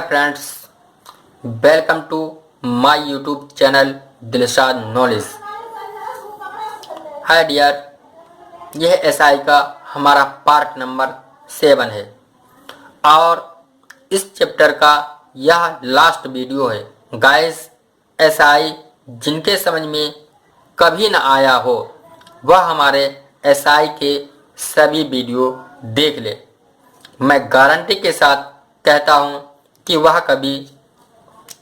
Friends, welcome to my YouTube channel Dilshad knowledge. Hi dear, यह SI का हमारा part number 7 है और इस चैप्टर का यह लास्ट वीडियो है। गाइस, एसआई जिनके समझ में कभी न आया हो वह हमारे एसआई के सभी वीडियो देख ले। मैं गारंटी के साथ कहता हूँ कि वह कभी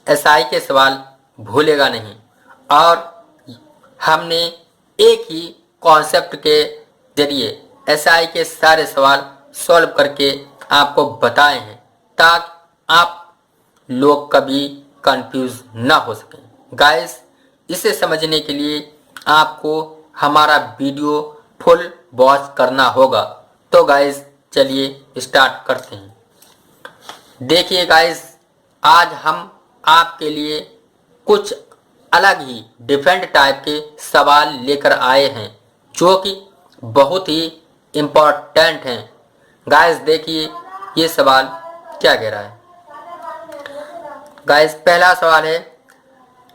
एसआई के सवाल भूलेगा नहीं। और हमने एक ही कॉन्सेप्ट के जरिए एसआई के सारे सवाल सॉल्व करके आपको बताए हैं ताकि आप लोग कभी कंफ्यूज ना हो सकें। गाइस, इसे समझने के लिए आपको हमारा वीडियो फुल वॉच करना होगा। तो गाइस, चलिए स्टार्ट करते हैं। देखिए गाइस, आज हम आपके लिए कुछ अलग ही डिफरेंट टाइप के सवाल लेकर आए हैं जो कि बहुत ही इम्पोर्टेंट हैं। गाइस, देखिए ये सवाल क्या कह रहा है। गाइस, पहला सवाल है,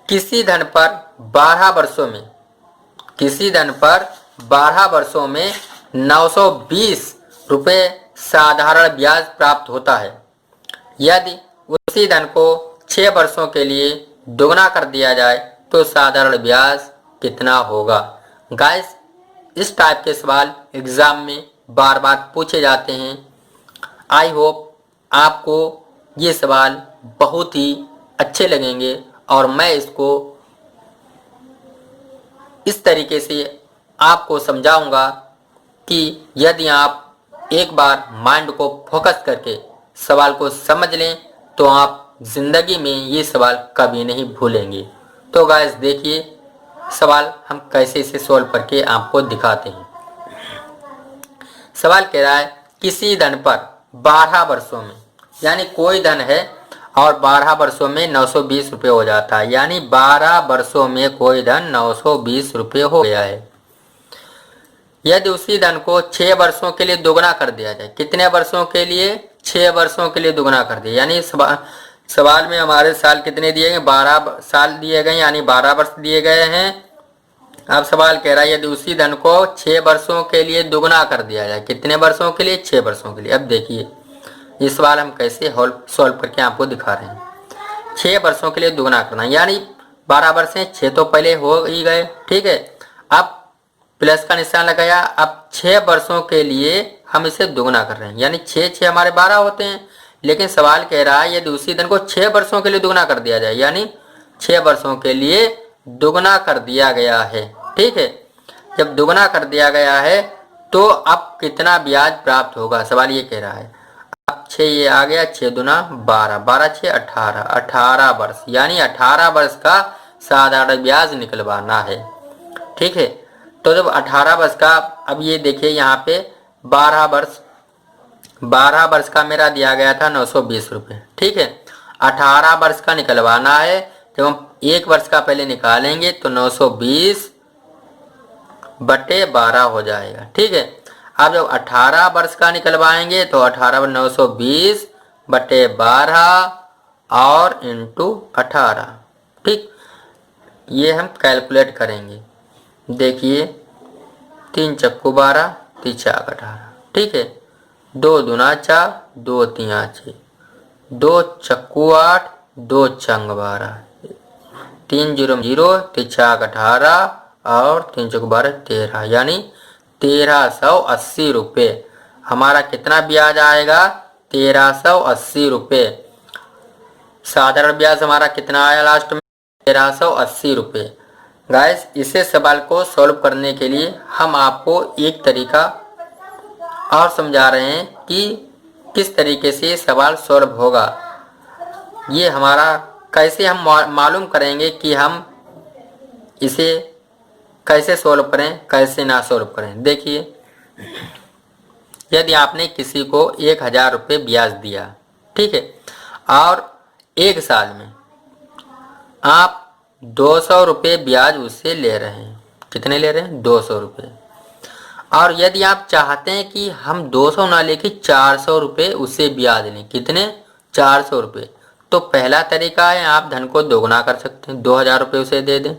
किसी धन पर 12 वर्षों में 920 रुपये साधारण ब्याज प्राप्त होता है। यदि उसी धन को 6 वर्षों के लिए दोगुना कर दिया जाए तो साधारण ब्याज कितना होगा। गाइस, इस टाइप के सवाल एग्जाम में बार बार पूछे जाते हैं। आई होप आपको ये सवाल बहुत ही अच्छे लगेंगे और मैं इसको इस तरीके से आपको समझाऊंगा कि यदि आप एक बार माइंड को फोकस करके सवाल को समझ लें तो आप जिंदगी में ये सवाल कभी नहीं भूलेंगे। तो गाइस, देखिए सवाल हम कैसे इसे सॉल्व करके आपको दिखाते हैं। सवाल कह रहा है, किसी धन पर 12 वर्षों में, यानी कोई धन है और 12 वर्षों में 920 रुपये हो जाता है, यानी 12 वर्षों में कोई धन 920 रुपये हो गया है। यदि उसी धन को 6 वर्षों के लिए दोगुना कर दिया जाए, कितने वर्षों के लिए? 6 वर्षों के लिए दोगुना कर दिया, यानी सवाल में हमारे साल कितने दिए गए? 12 साल दिए गए, यानी 12 वर्ष दिए गए हैं। अब सवाल कह रहा है, यदि उसी धन को 6 वर्षों के लिए दोगुना कर दिया जाए, कितने वर्षों के लिए? 6 वर्षों के लिए। अब देखिए ये सवाल हम कैसे सॉल्व करके आपको दिखा रहे हैं। 6 वर्षों के लिए दोगुना करना, यानी 12 वर्ष हैं, 6 तो पहले हो ही गए, ठीक है। अब प्लस का निशान लगाया, अब 6 वर्षों के लिए हम इसे दोगुना कर रहे हैं, यानी 6 हमारे 12 होते हैं। लेकिन सवाल कह रहा है, यदि उसी धन को 6 वर्षों के लिए दोगुना कर दिया जाए, यानी 6 वर्षों के लिए दोगुना कर दिया गया है, ठीक है। जब दोगुना कर दिया गया है तो अब कितना ब्याज प्राप्त होगा, सवाल ये कह रहा है। अब 6 ये आ गया, 6 दूना 12, 12 6 18, 18 वर्ष, यानी 18 वर्ष का साधारण ब्याज निकलवाना है, ठीक है। तो जब 18 वर्ष का, अब ये देखिए यहाँ पे 12 वर्ष का मेरा दिया गया था 920 रुपये, ठीक है। 18 वर्ष का निकलवाना है। जब हम 1 वर्ष का पहले निकालेंगे तो 920 बटे 12 हो जाएगा, ठीक है। अब जब 18 वर्ष का निकलवाएंगे तो 18 920 बटे 12 और इंटू 18, ठीक। ये हम कैलकुलेट करेंगे। देखिए 3 चक्कू 12, 3 चाक 18, ठीक है। 2 दूना 4, 2 तिया 6, 2 चक्कू 8, 2 चंग 12, 3 0 0, 3 चाक 18 और 3 चक्कू 12 13, यानी 1380 रुपये हमारा कितना ब्याज आएगा? 1380 रुपये। साधारण ब्याज हमारा कितना आया लास्ट में? 1380 रुपये। गाइस, इसे सवाल को सॉल्व करने के लिए हम आपको एक तरीका और समझा रहे हैं कि किस तरीके से सवाल सॉल्व होगा। ये हमारा कैसे हम मालूम करेंगे कि हम इसे कैसे सॉल्व करें, कैसे ना सॉल्व करें। देखिए, यदि आपने किसी को 1000 रुपये ब्याज दिया, ठीक है, और 1 साल में आप 200 रुपये ब्याज उससे ले रहे हैं। कितने ले रहे हैं? 200 रुपये। और यदि आप चाहते हैं कि हम 200 ना लेके 400 रुपये उससे ब्याज लें, कितने? 400 रुपये, तो पहला तरीका है आप धन को दोगुना कर सकते हैं, 2000 रुपये उसे दे दें।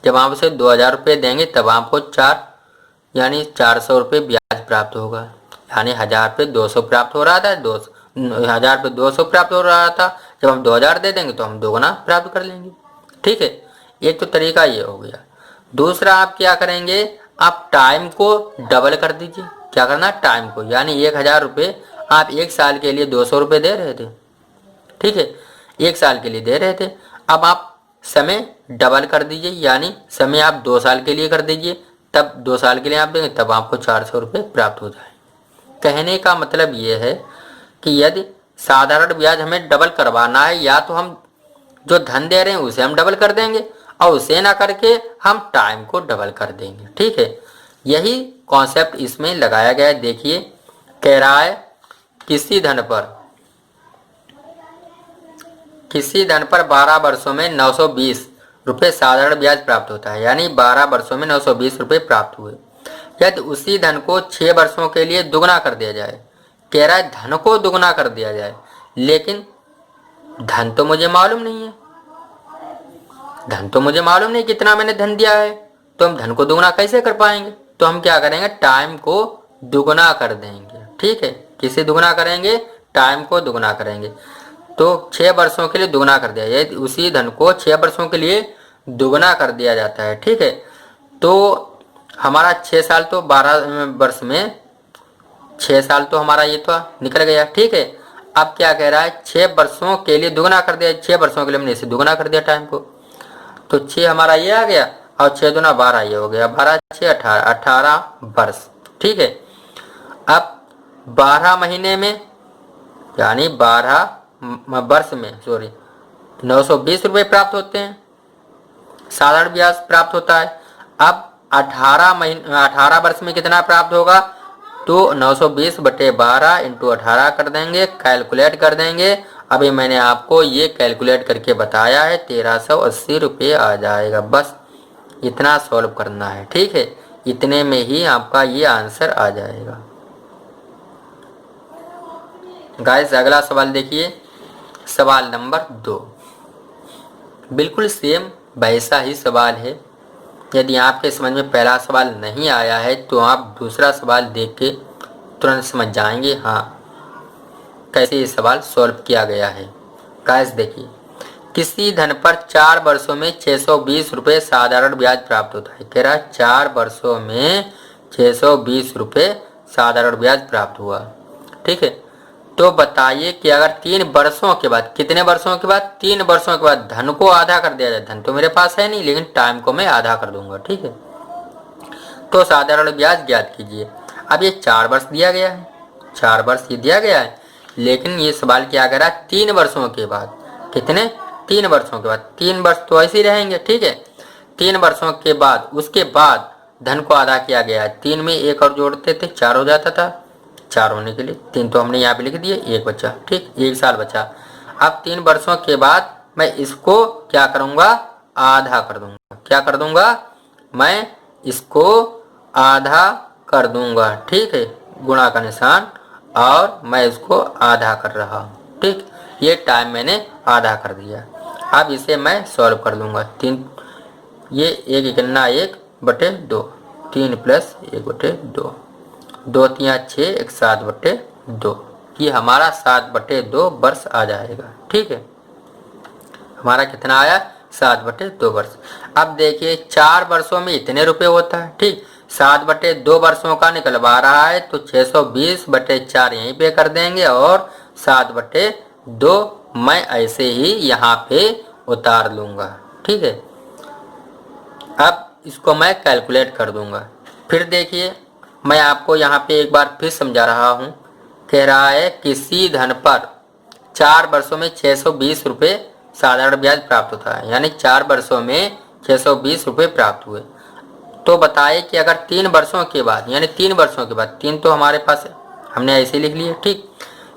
जब आप उसे 2000 रुपये देंगे तब आपको 400 रुपये ब्याज प्राप्त होगा। यानी 1000 रुपये 200 प्राप्त हो रहा था, 1000 रुपये 200 प्राप्त हो रहा था। जब हम 2000 दे देंगे तो हम दोगुना प्राप्त कर लेंगे। ठीक है, एक तो तरीका ये हो गया। दूसरा आप क्या करेंगे, आप टाइम को डबल कर दीजिए। क्या करना, टाइम को, यानी 1000 रुपये आप 1 साल के लिए 200 रुपये दे रहे थे। ठीक है, 1 साल के लिए दे रहे थे। अब आप समय डबल कर दीजिए, यानी समय आप 2 साल के लिए कर दीजिए। तब 2 साल के लिए आप देंगे तब आपको 400 रुपये प्राप्त हो जाए। कहने का मतलब ये है कि यदि साधारण ब्याज हमें डबल करवाना है, या तो हम जो धन दे रहे हैं उसे हम डबल कर देंगे, और उसे ना करके हम टाइम को डबल कर देंगे। ठीक है, यही कॉन्सेप्ट इसमें लगाया गया है। देखिए, कह रहा है किसी धन पर 12 वर्षों में 920 रुपये साधारण ब्याज प्राप्त होता है। यानी 12 वर्षों में 920 रुपये प्राप्त हुए। यदि उसी धन को 6 वर्षों के लिए दुगना कर दिया जाए, कह रहा है धन को दुगना कर दिया जाए, लेकिन धन तो मुझे मालूम नहीं है, धन तो मुझे मालूम नहीं कितना मैंने धन दिया है, तो हम धन को दुगना कैसे कर पाएंगे। तो हम क्या करेंगे, टाइम को दुगना कर देंगे। ठीक है, किसे दुगना करेंगे, टाइम को दुगना करेंगे। तो 6 वर्षों के लिए दुगना कर दिया जाए, उसी धन को 6 वर्षों के लिए दुगना कर दिया जाता है। ठीक है, तो हमारा 6 साल तो 12 वर्ष में 6 साल तो हमारा ये तो निकल गया। ठीक है, अब क्या कह रहा है, 6 वर्षों के लिए दुगना कर दिया। 6 वर्षों के लिए हमने इसे दुगना कर दिया टाइम को, तो 6 हमारा ये आ गया, और 6 दूना 12 ये हो गया। 12 6 18 वर्ष। ठीक है, अब 12 महीने में, यानी 12 वर्ष में 920 रुपये प्राप्त होते हैं, साधारण ब्याज प्राप्त होता है। अब 18 वर्ष में कितना प्राप्त होगा, तो 920 बटे 12 इंटू 18 कर देंगे, कैलकुलेट कर देंगे। अभी मैंने आपको ये कैलकुलेट करके बताया है, 1380 रुपये आ जाएगा। बस इतना सॉल्व करना है। ठीक है, इतने में ही आपका ये आंसर आ जाएगा। गाइस, अगला सवाल देखिए, सवाल नंबर 2। बिल्कुल सेम वैसा ही सवाल है। यदि आपके समझ में पहला सवाल नहीं आया है तो आप दूसरा सवाल देख के तुरंत समझ जाएंगे हाँ कैसे ये सवाल सॉल्व किया गया है। गाइस देखिए, किसी धन पर 4 वर्षों में 620 रुपये साधारण ब्याज प्राप्त होता है। कह रहा है 4 वर्षों में 620 रुपये साधारण ब्याज प्राप्त हुआ। ठीक है, तो बताइए कि अगर 3 वर्षों के बाद, कितने वर्षों के बाद, 3 वर्षों के बाद धन को आधा कर दिया जाए। धन तो मेरे पास है नहीं, लेकिन टाइम को मैं आधा कर दूंगा। ठीक है, तो साधारण ब्याज ज्ञात कीजिए। अब ये 4 वर्ष दिया गया है, 4 वर्ष ये दिया गया है, लेकिन ये सवाल क्या कह रहा है, 3 वर्षों के बाद। कितने, 3 वर्षों के बाद। 3 वर्ष तो ऐसे ही रहेंगे। ठीक है, 3 वर्षों के बाद, उसके बाद धन को आधा किया गया है। 3 में 1 और जोड़ते थे 4 हो जाता था। 4 होने के लिए 3 तो हमने यहाँ पे लिख दिए, 1 बचा। ठीक, 1 साल बचा। अब 3 वर्षों के बाद मैं इसको क्या करूँगा, आधा कर दूंगा। क्या कर दूंगा, मैं इसको आधा कर दूंगा। ठीक है, गुणा का निशान, और मैं इसको आधा कर रहा हूँ। ठीक, ये टाइम मैंने आधा कर दिया। अब इसे मैं सॉल्व कर दूंगा। 3 ये 1 इकन्ना 1 बटे 2, 3 प्लस 1 बटे 2, 2 3 6 1 7 बटे 2। ये हमारा 7 बटे 2 वर्ष आ जाएगा। ठीक है, हमारा कितना आया, 7 बटे 2 वर्ष। अब देखिए 4 वर्षों में इतने रुपए होता है। ठीक, 7 बटे 2 वर्षों का निकलवा रहा है, तो 620 बटे 4 यहीं पे कर देंगे, और 7 बटे 2 मैं ऐसे ही यहाँ पे उतार लूँगा। ठीक है, अब इसको मैं कैलकुलेट कर दूंगा। फिर देखिए, मैं आपको यहाँ पे एक बार फिर समझा रहा हूँ। कह रहा है किसी धन पर 4 वर्षों में 620 रुपये साधारण ब्याज प्राप्त होता है। यानी 4 वर्षों में 620 रुपये प्राप्त हुए। तो बताए कि अगर 3 वर्षों के बाद, यानी 3 वर्षों के बाद, 3 तो हमारे पास है, हमने ऐसे लिख लिया। ठीक,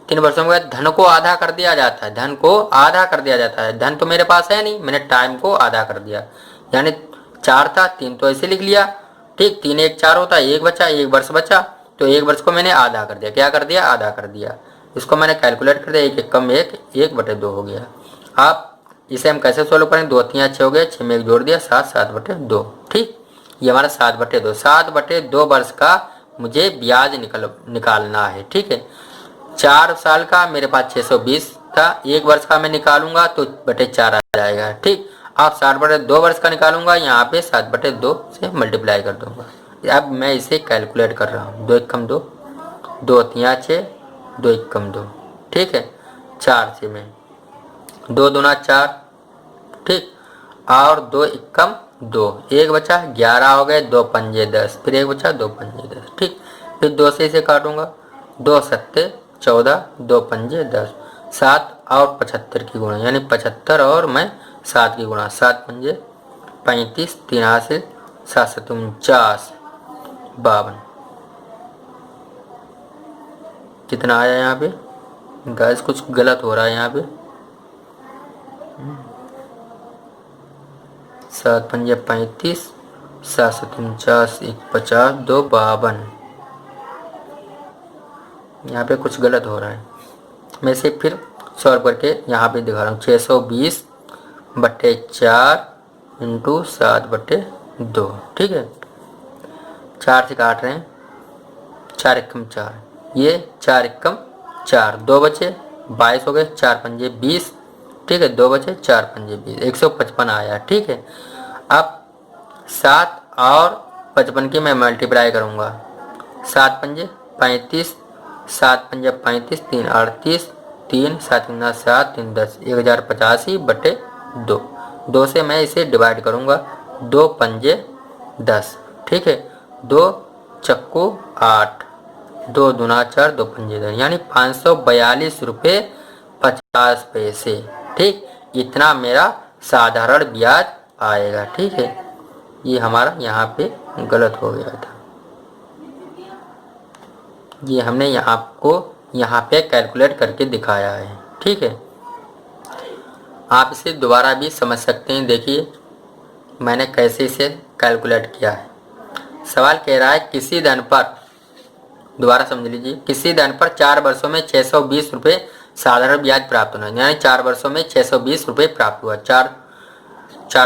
3 वर्षों के बाद धन को आधा कर दिया जाता है। धन को आधा कर दिया जाता है। धन तो मेरे पास है नहीं, मैंने टाइम को आधा कर दिया। यानी 4 था, 3 तो ऐसे लिख लिया। ठीक, 3 1 4 होता है, 1 बचा, 1 वर्ष बचा, तो 1 वर्ष को मैंने आधा कर दिया। क्या कर दिया, आधा कर दिया। इसको मैंने कैलकुलेट कर दिया, 1 1 कम 1, 1 बटे 2 हो गया। आप इसे हम कैसे सोल्व करें, 2 3 6 हो गया, 6 में 1 जोड़ दिया, 7 7/2। ठीक, ये हमारा 7/2, 7/2 वर्ष का मुझे ब्याज निकालना है। ठीक है, 4 साल का मेरे पास 620 था, 1 वर्ष का मैं निकालूंगा तो बटे 4 आ जाएगा। ठीक, अब 60/2 वर्ष का निकालूंगा, यहाँ पे 7/2 से मल्टीप्लाई कर दूंगा। अब मैं इसे कैलकुलेट कर रहा हूँ, 2 एकम 2, 2 3 6, 2 एकम 2। ठीक है, 4 से में 2 दूना 4। ठीक, और 2 एकम 2, 1 बचा, 11 हो गए, 2 पंजे 10, फिर 1 बचा, 2 पंजे 10। ठीक, फिर 2 से इसे काटूंगा, 2 सत्ते 14, 2 पंजे 10, 7 और 75 की गुणा, यानी 75 और मैं 7 की गुणा, 7 पंजे 35, 3 हासिल, 7 7 49, 52। कितना आया यहाँ पे गाइस, कुछ गलत हो रहा है यहाँ पे। 7 पंजे 35, 7 7 49, 1 50, 2 52। यहाँ पे कुछ गलत हो रहा है, मैं इसे फिर सॉल्व करके यहाँ पे दिखा रहा हूँ। 620/4 इंटू 7/2। ठीक है, 4 से काट रहे हैं, 4 एकम 4, ये 4 एकम 4, 2 बचे, 22 हो गए, 4 पंजे 20। ठीक है, 2 बचे, 4 पंजे 20, 155 आया। ठीक है, अब 7 और 55 की मैं मल्टीप्लाई करूँगा, 7 पंजे 35, 7 पंजे 35, 3 38, 3 7 गुना 7, 3 10, 1085/2। 2 से मैं इसे डिवाइड करूँगा, 2 पंजे 10। ठीक है, 2 चक्कू 8, 2 दूना 4, 2 पंजे 10, यानी 542 रुपये 50 पैसे। ठीक, इतना मेरा साधारण ब्याज आएगा। ठीक है, ये हमारा यहाँ पे गलत हो गया था, ये हमने यहाँ पे कैलकुलेट करके दिखाया है। ठीक है, आप इसे दोबारा भी समझ सकते हैं। देखिए मैंने कैसे इसे कैलकुलेट किया है। सवाल कह रहा है किसी धन पर, दोबारा समझ लीजिए, किसी धन पर 4 वर्षों में 620 रुपये साधारण ब्याज प्राप्त होना, यानी 4 वर्षों में 620 रुपये प्राप्त हुआ। 4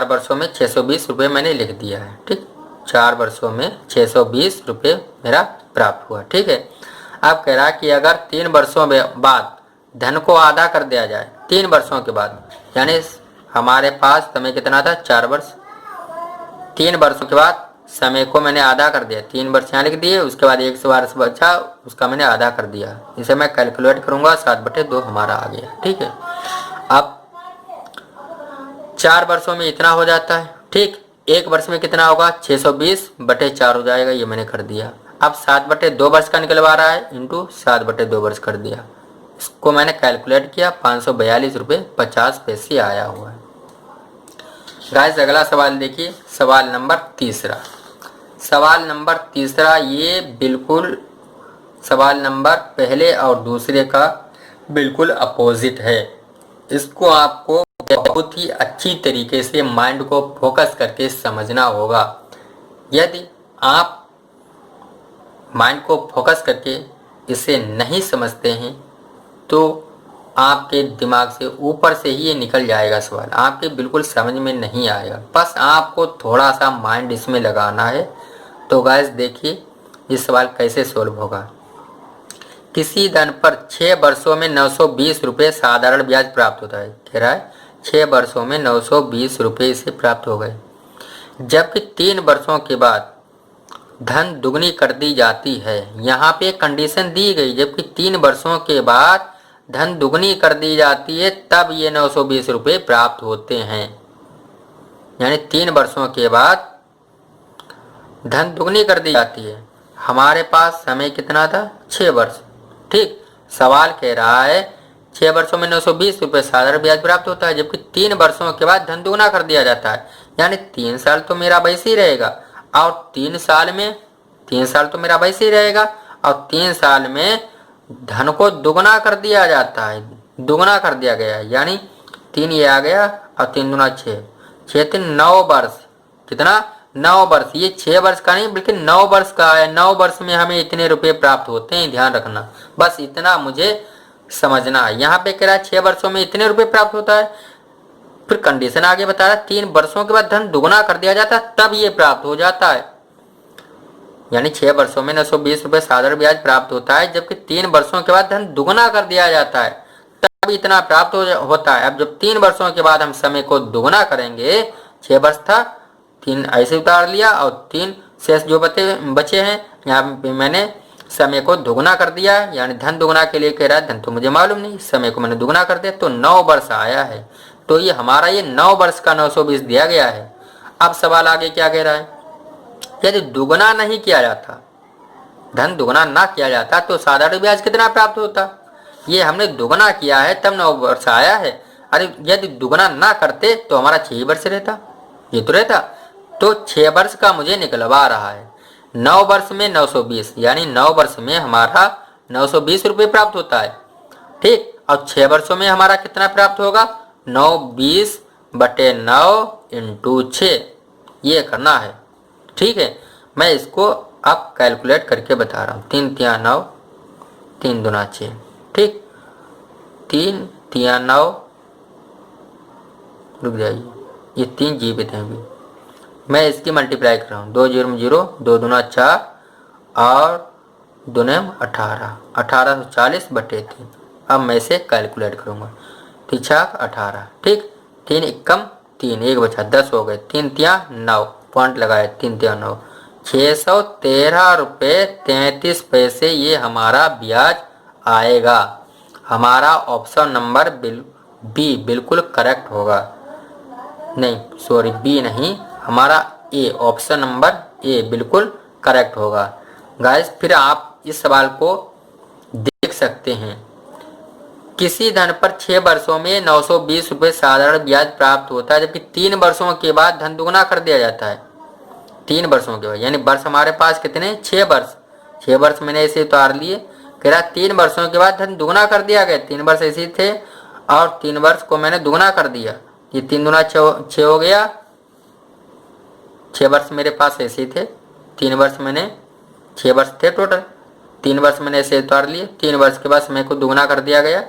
वर्षों में 620 रुपये मैंने लिख दिया है। ठीक, 4 वर्षों में 620 रुपये मेरा प्राप्त हुआ। ठीक है, अब कह रहा है कि अगर 3 वर्षों बाद धन को आधा कर दिया जाए, 3 वर्षों के बाद, यानी हमारे पास समय कितना था, 4 वर्ष, 3 वर्षों के बाद समय को मैंने आधा कर दिया, 3 वर्ष यहाँ लिख दिए, उसके बाद 1 वर्ष बचा, उसका मैंने आधा कर दिया। इसे मैं कैलकुलेट करूंगा, 7/2 हमारा आ गया। ठीक है, अब 4 वर्षों में इतना हो जाता है। ठीक, 1 वर्ष में कितना होगा, 620/4 हो जाएगा, ये मैंने कर दिया। अब 7/2 वर्ष का निकलवा रहा है, इंटू 7/2 वर्ष कर दिया, इसको मैंने कैलकुलेट किया, 542 रुपये 50 पैसे आया हुआ है। गाइस अगला सवाल देखिए, सवाल नंबर तीसरा। सवाल नंबर तीसरा ये बिल्कुल सवाल नंबर पहले और दूसरे का बिल्कुल अपोजिट है। इसको आपको बहुत ही अच्छी तरीके से माइंड को फोकस करके समझना होगा। यदि आप माइंड को फोकस करके इसे नहीं समझते हैं तो आपके दिमाग से ऊपर से ही ये निकल जाएगा सवाल, आपके बिल्कुल समझ में नहीं आएगा। बस आपको थोड़ा सा माइंड इसमें लगाना है। तो गाइस देखिए ये सवाल कैसे सोल्व होगा। किसी धन पर 6 वर्षों में 920 रुपये साधारण ब्याज प्राप्त होता है। कह रहा है 6 वर्षों में 920 रुपये इसे प्राप्त हो गए, जबकि 3 वर्षों के बाद धन दुगनी कर दी जाती है। यहाँ पे कंडीशन दी गई, जबकि 3 वर्षों के बाद धन दुगनी कर दी जाती है, तब ये 920 रुपये प्राप्त होते हैं। यानी 3 वर्षों के बाद धन दुगनी कर दी जाती है। हमारे पास समय कितना था, 6 वर्ष। ठीक, सवाल कह रहा है 6 वर्षों में 920 रुपये साधारण ब्याज प्राप्त होता है, जबकि 3 वर्षों के बाद धन दुगना कर दिया जाता है। यानी 3 साल तो मेरा वैसे ही रहेगा, और 3 साल तो मेरा वैसे ही रहेगा, और 3 साल में धन को दुगना कर दिया जाता है, दुगना कर दिया गया है। यानी 3 ये आ गया, और 3 दूना 6, 6 3 9 वर्ष। कितना, 9 वर्ष। ये 6 वर्ष का नहीं बल्कि 9 वर्ष का है। 9 वर्ष में हमें इतने रुपए प्राप्त होते हैं, ध्यान रखना, बस इतना मुझे समझना है। यहाँ पे कह रहा है 6 वर्षों में इतने रुपए प्राप्त होता है, फिर कंडीशन आगे बता रहा है 3 वर्षों के बाद धन दुगना कर दिया जाता है तब ये प्राप्त हो जाता है। यानी 6 वर्षों में 920 रुपए साधारण ब्याज प्राप्त होता है, जबकि 3 वर्षों के बाद धन दुगना कर दिया जाता है तब इतना प्राप्त होता है। अब जब 3 वर्षों के बाद हम समय को दुगना करेंगे, 6 वर्ष था, 3 ऐसे उतार लिया और 3 शेष जो बचे हैं यहाँ पे मैंने समय को दुगना कर दिया। यानी धन दुगना के लिए कह रहा है, धन तो मुझे मालूम नहीं, समय को मैंने दुगना कर दिया तो 9 वर्ष आया है। तो ये हमारा ये 9 वर्ष का 920 दिया गया है। अब सवाल आगे क्या कह रहा है, यदि दुगना नहीं किया जाता, धन दुगना ना किया जाता तो साधारण ब्याज कितना प्राप्त होता। ये हमने दुगना किया है तब 9 वर्ष आया है। अरे यदि दुगना ना करते तो हमारा 6 वर्ष रहता, ये तो रहता। तो 6 वर्ष का मुझे निकलवा रहा है। 9 वर्ष में 920 यानी 9 वर्ष में हमारा 920 रुपये प्राप्त होता है, ठीक। और 6 वर्षों में हमारा कितना प्राप्त होगा, 920/9 इंटू 6, ये करना है, ठीक है। मैं इसको अब कैलकुलेट करके बता रहा हूँ। 3 तिया 9, 3 दूना 6, ठीक। 3 तिया 9, रुक जाइए, ये 3 जीवित हैं अभी, मैं इसकी मल्टीप्लाई कर रहा हूँ। 2 0 0, 2 दूना 4 और 2 9 18, 1840/3। अब मैं इसे कैलकुलेट करूँगा। 3 6 18, ठीक। 3 एकम 3, 1 बचा 10 हो गए। 3 तिया 9, पॉइंट लगाए, 3 तिया 9, 613 रुपये 33 पैसे ये हमारा ब्याज आएगा। हमारा ऑप्शन नंबर बी बिल्कुल करेक्ट होगा। नहीं सॉरी, बी नहीं, हमारा ए, ऑप्शन नंबर ए बिल्कुल करेक्ट होगा। गाइस फिर आप इस सवाल को देख सकते हैं। किसी धन पर 6 वर्षों में 920 रुपये साधारण ब्याज प्राप्त होता है, जबकि 3 वर्षों के बाद धन दुगना कर दिया जाता है। 3 वर्षों के बाद, यानी वर्ष हमारे पास कितने, 6 वर्ष। 6 वर्ष मैंने ऐसे उतार लिए, कह रहा 3 वर्षों के बाद धन दुगना कर दिया गया। 3 वर्ष ऐसे थे और 3 वर्ष को मैंने दुगना कर दिया। ये 3 दूना 6 हो गया। 6 वर्ष मेरे पास ऐसे थे, 3 वर्ष मैंने 6 वर्ष थे टोटल, 3 वर्ष मैंने ऐसे उतार लिए। 3 वर्ष के बाद समय को दुगना कर दिया गया।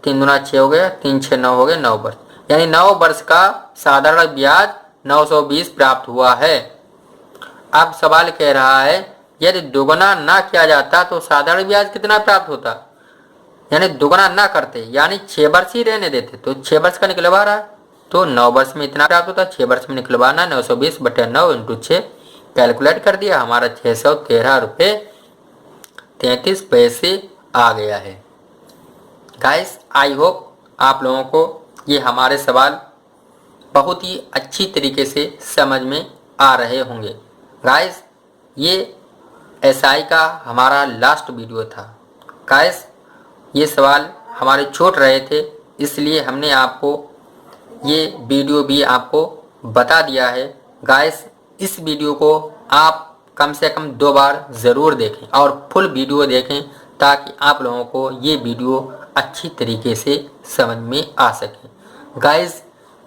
3 दूना 6 हो गया, 3 6 9 हो गए, 9 वर्ष। यानी 9 वर्ष का साधारण ब्याज 920 प्राप्त हुआ है। अब सवाल कह रहा है यदि दुगना ना किया जाता तो साधारण ब्याज कितना प्राप्त होता। यानी दुगना ना करते, यानी 6 वर्ष ही रहने देते, तो 6 वर्ष का निकलवा रहा है तो 9 वर्ष में इतना प्राप्त होता। 6 वर्ष में निकलवाना, 920/9 इंटू 6 कैलकुलेट कर दिया, हमारा 613 रुपये 33 पैसे आ गया है। गाइस आई होप आप लोगों को ये हमारे सवाल बहुत ही अच्छी तरीके से समझ में आ रहे होंगे। गाइस ये एसआई का हमारा लास्ट वीडियो था। गाइस ये सवाल हमारे छूट रहे थे, इसलिए हमने आपको ये वीडियो भी आपको बता दिया है। गाइस इस वीडियो को आप कम से कम 2 बार ज़रूर देखें और फुल वीडियो देखें, ताकि आप लोगों को ये वीडियो अच्छी तरीके से समझ में आ सके। गाइस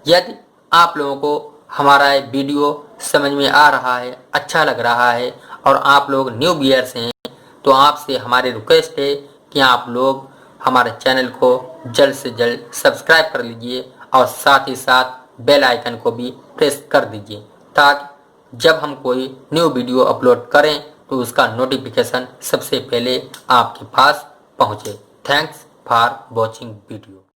यदि आप लोगों को हमारा ये वीडियो समझ में आ रहा है, अच्छा लग रहा है और आप लोग न्यू व्यूअर्स हैं, तो आपसे हमारी रिक्वेस्ट है कि आप लोग हमारे चैनल को जल्द से जल्द सब्सक्राइब कर लीजिए और साथ ही साथ बेल आइकन को भी प्रेस कर दीजिए, ताकि जब हम कोई न्यू वीडियो अपलोड करें तो उसका नोटिफिकेशन सबसे पहले आपके पास पहुंचे। Thanks for watching video.